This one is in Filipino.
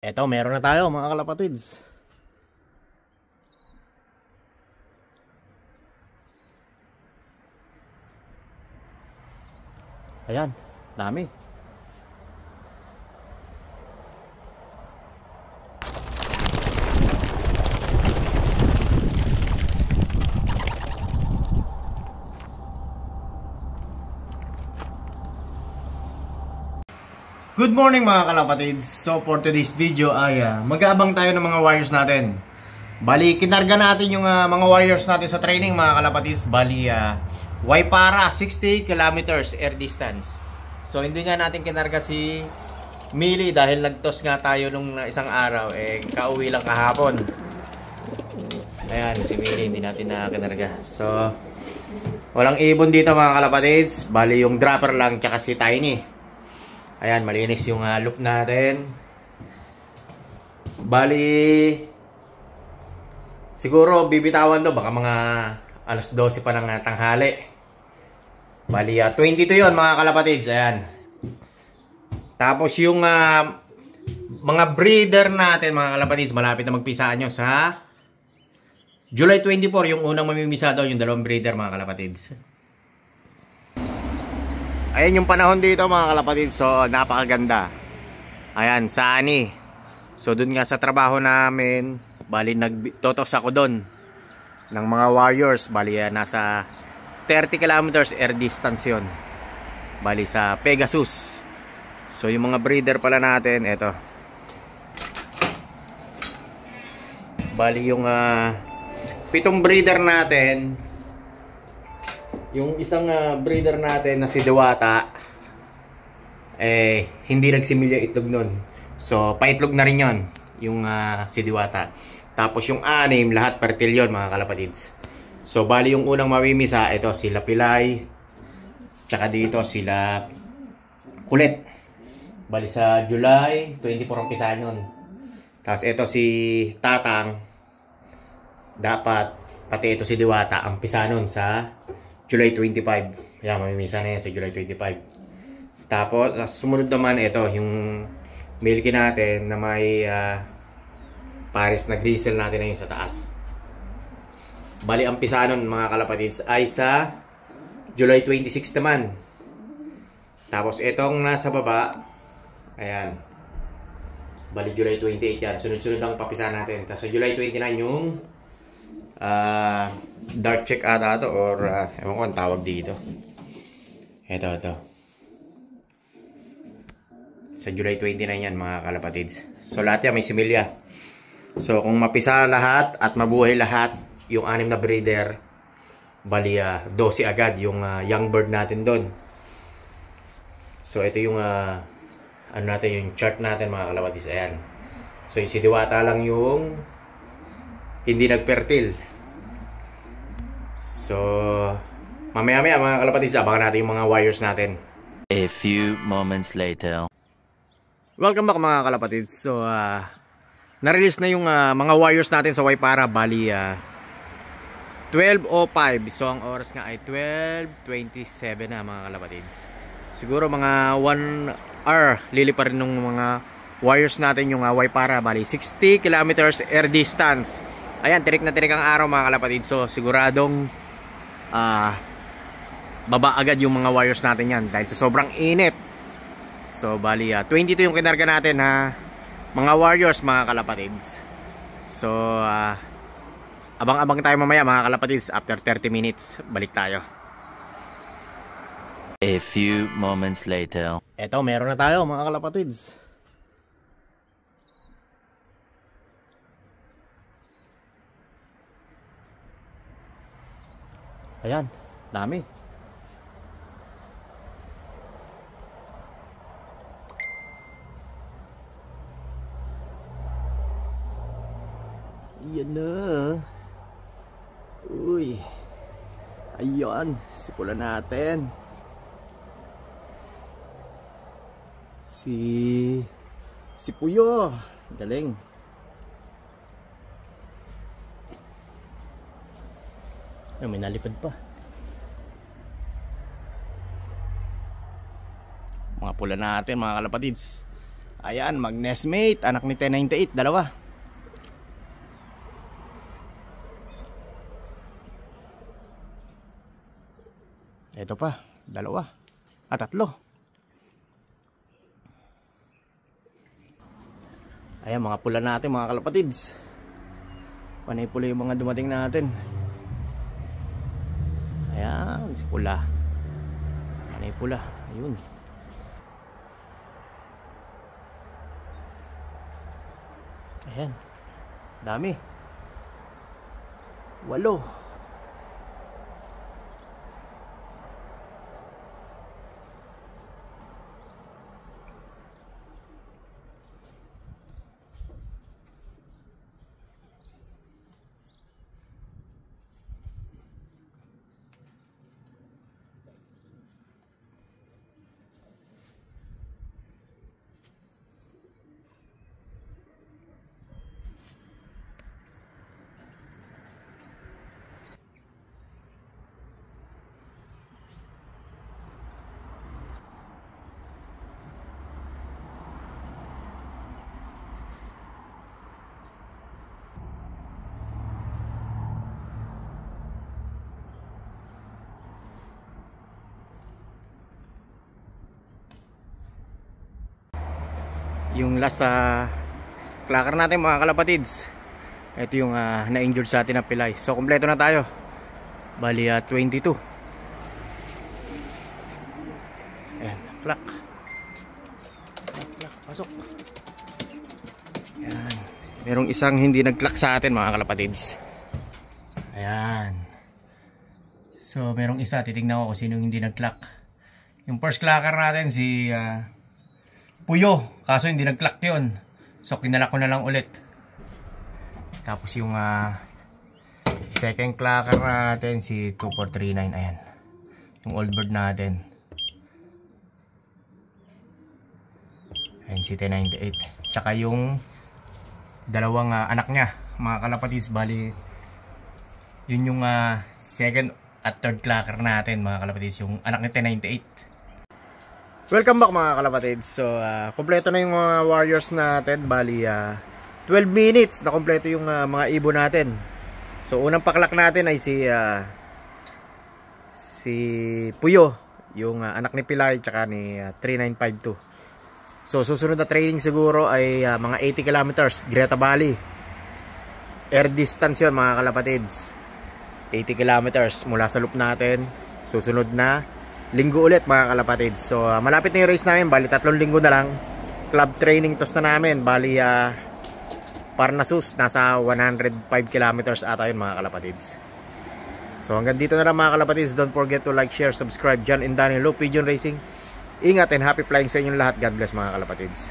Eto, meron na tayo mga kalapatids. Ayan, dami. Good morning mga kalapatids. So for today's video ay mag-aabang tayo ng mga wires natin. Bali, kinarga natin yung mga wires natin sa training mga kalapatids. Bali, Waipara 60 kilometers air distance. So hindi nga natin kinarga si Mili dahil nagtos nga tayo nung isang araw. Kauwi lang kahapon. Ayan, si Mili hindi natin na kinarga. So walang ibon dito mga kalapatids. Bali yung dropper lang tsaka si Tiny. Ayan, malinis yung loop natin. Bali, siguro bibitawan to baka mga alas 12 pa ng tanghali. Bali, 22 yon mga kalapatids. Ayan. Tapos yung mga breeder natin mga kalapatids, malapit na magpisaan nyo sa July 24. Yung unang mamimisa daw yung dalawang breeder mga kalapatids. Ayan yung panahon dito mga kalapatids. So napakaganda. Ayan, sunny. So dun nga sa trabaho namin, bali nagtotos ako dun ng mga warriors. Bali nasa 30 kilometers air distance yun. Bali sa Pegasus. So yung mga breeder pala natin, eto. Bali yung 7 breeder natin. Yung isang breeder natin na si Diwata, hindi nagsimilya itlog nun. So, paitlog na rin yon yung si Diwata. Tapos yung 6, lahat fertile yun mga kalapatids. So, bali yung unang mamimisa, ito sila Pilay. Tsaka dito sila Kulit. Bali sa July 24 ang pisahan yun. Tapos ito si Tatang. Dapat, pati ito si Diwata, ang pisa nun sa July 25. Ayan, mamimisa na yan sa July 25. Tapos, sa sumunod naman, ito, yung milky natin na may pares na gristle natin na yun sa taas. Bali, ang pisa nun, mga kalapatids, ay sa July 26 naman. Tapos, itong nasa baba, ayan. Bali, July 28 yan. Sunod-sunod ang papisa natin. Tapos, sa July 29 yung dark check ata ito or ewan ko ang tawag dito. Ito sa July 29 yan mga kalapatids. So lahat yan may similya. So kung mapisa lahat at mabuhay lahat yung 6 na breeder, bali 12 agad yung young bird natin doon. So ito yung ano natin, yung chart natin mga kalapatids. Ayan. So yung si Diwata lang yung hindi nagfertile. So, mamaya-maya mga kalapatids, abangan natin yung mga wires natin. A few moments later. Welcome back mga kalapatids. So, na-release na yung mga wires natin sa Waipara. Bali, 12:05. So, ang oras nga ay 12:27 na mga kalapatids. Siguro mga 1 hour lili pa rin ng mga wires natin yung Waipara. Bali, 60 kilometers air distance. Ayan, tirik na tirik ang araw mga kalapatids. So, siguradong baba agad yung mga wires natin yan dahil sa sobrang init. So bali 22 yung kinarga natin mga wires mga kalapatids. So abang-abang tayo mamaya mga kalapatids. After 30 minutes balik tayo. A few moments later. Eto, meron na tayo mga kalapatids. Ayan, dami. Yan na. Uy. Ayan, sipulan natin. Si Puyo. Galing. May nalipad pa. Mga pula natin mga kalapatids. Ayan, mag-nestmate, anak ni 1098, dalawa. Ito pa, dalawa. Tatlo. Ayan, mga pula natin mga kalapatids. Panay pula yung mga dumating natin. Ayan, si pula. Panay pula, ayun. Ayan, dami. 8. Yung last clacker natin mga kalapatids, ito yung na-injured sa atin na pilay. So kompleto na tayo. Bali 22. Ayan, clack. Clack, pasok. Ayan. Merong isang hindi nag-clack sa atin mga kalapatids. Ayan. So merong isa, titignan ko kung sino hindi nag-clack. Yung first clacker natin si Puyo, kaso hindi nag-clack yun. So kinalak ko na lang ulit. Tapos yung second clacker natin si 2439. Ayan, yung old bird natin. Ayan si 1098. Tsaka yung dalawang anak niya mga kalapatids. Bali yun yung second at third clacker natin mga kalapatids, yung anak ni 1098. Welcome back mga kalapatids. So kompleto na yung mga warriors natin. Bali 12 minutes na kompleto yung mga ibon natin. So unang paklak natin ay si Puyo, yung anak ni Pilay tsaka ni 3952. So susunod na training siguro ay mga 80 kilometers Greta Valley. Air distance yun mga kalapatids. 80 kilometers mula sa loop natin. Susunod na linggo ulit mga kalapatids. So malapit na yung race namin. Bali 3 linggo na lang. Club training tos na namin. Bali Parnasus, nasa 105 kilometers ata yun mga kalapatids. So hanggang dito na lang mga kalapatids. Don't forget to like, share, subscribe. John and Danny Low Pigeon Racing. Ingat and happy flying sa inyong lahat. God bless mga kalapatids.